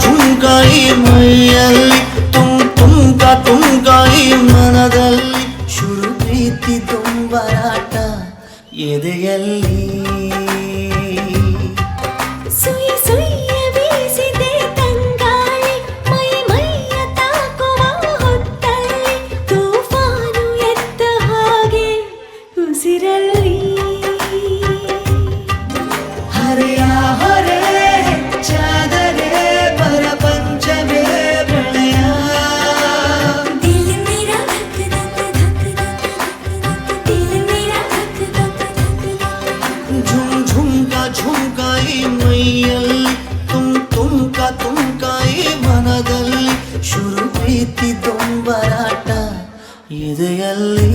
ಝುಮ್ಕಾ ಈ ಮೈಯಲ್ಲಿ ತುಮ್ಕಾ ಈ ಮನದಲ್ಲಿ ಶುರು ಪ್ರೀತಿ ದೊಂಬರಾಟ ಎದೆಯಲ್ಲಿ ಸುಯಿ ಸುಯ್ಯ ಬೀಸಿದೆ ತಂಗಾಳಿ ಮೈಯ ತಾಕುವ ಹೊತ್ತಲ್ಲಿ ತೂಫಾನು ಎದ್ದ ಹಾಗೆ ಉಸಿರಲ್ಲಿ ಹರೆಯ ಹೊರೆ ಹೆಚ್ಚಾದರೆ ಪರಪಂಚವೇ ಪ್ರಳಯ ದಿಲ್ ಮೇರಾ ಧಕ್ ಧಕ್ ಧಕ್ ಧಕ್ ದಿಲ್ ಮೇರಾ ಧಕ್ ಧಕ್ ಧಕ್ ಝುಮ್ಕಾ ಈ ಮೈಯಲ್ಲಿ ತುಮ್ಕಾ ಈ ಮನದಲ್ಲಿ ಶುರು ಪ್ರೀತಿ ದೊಂಬರಾಟ ಎದೆಯಲ್ಲಿ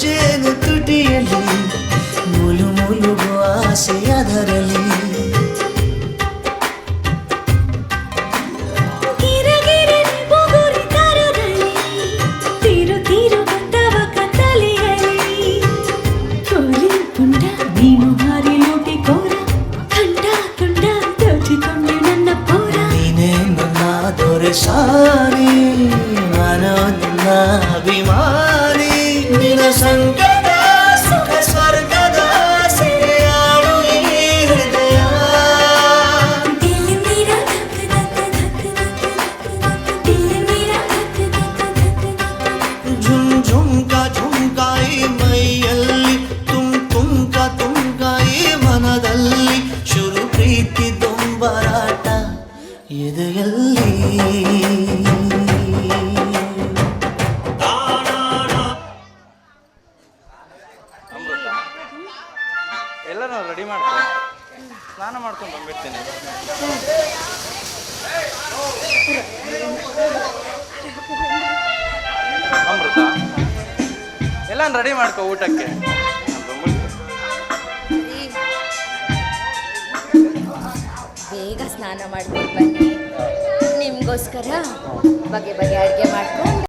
ಜೇನು ತುಟಿಯಲ್ಲಿ ಮುಲುಗು ಆಸೆಯದರಲ್ಲಿ ಗಿರಗಿರಿ ಬುಗುರಿ ತರದಲ್ಲಿ ತೀರು ಬಂದವ ಕತ್ತಲೆಯಲ್ಲಿ ಕೋಲಿ ಪುಂಡ ನೀನು ಹಾರಿ ಲೂಟಿ ಕೋರ ಕಂಡ ದೋಚಿಕೊಂಡು ನನ್ನ ಪೋರ ನೀನೇ ನನ್ನ ದೊರೆ ಸಾರಿ ನಾನು ನಿನ್ನ ಅಭಿಮಾನಿ ನಿನ್ನ ಸಂಕಟ ಸುಖ ಸ್ವರ್ಗದ ಸೆರೆಯಾಳು ಈ ಹೃದಯ ದಿಲ್ ಮೇರಾ ಧಕ್ ಧಕ್ ಧಕ್ ಧಕ್ ದಿಲ್ ಮೇರಾ ಧಕ್ ಧಕ್ ಧಕ್ ಝುಮ್ಕಾ ಈ ಮೈಯಲ್ಲಿ ತುಮ್ಕಾ ಈ ಮನದಲ್ಲಿ ಶುರು ಪ್ರೀತಿ ದೊಂಬರಾಟ ಎದೆಯಲ್ಲಿ ಎಲ್ಲರೂ ರೆಡಿ ಮಾಡ್ಕೊ ಸ್ನಾನ ಮಾಡ್ಕೊಂಡು ಬಂದ್ಬಿಡ್ತೀನಿ ಅಮೃತ ಎಲ್ಲ ರೆಡಿ ಮಾಡ್ಕೊ ಊಟಕ್ಕೆ ಬೇಗ ಸ್ನಾನ ಮಾಡ್ಕೊಂಡು ಬನ್ನಿ ನಿಮಗೋಸ್ಕರ ಬಗೆ ಬಗೆ ಅಡುಗೆ ಮಾಡ್ಕೊಂಡು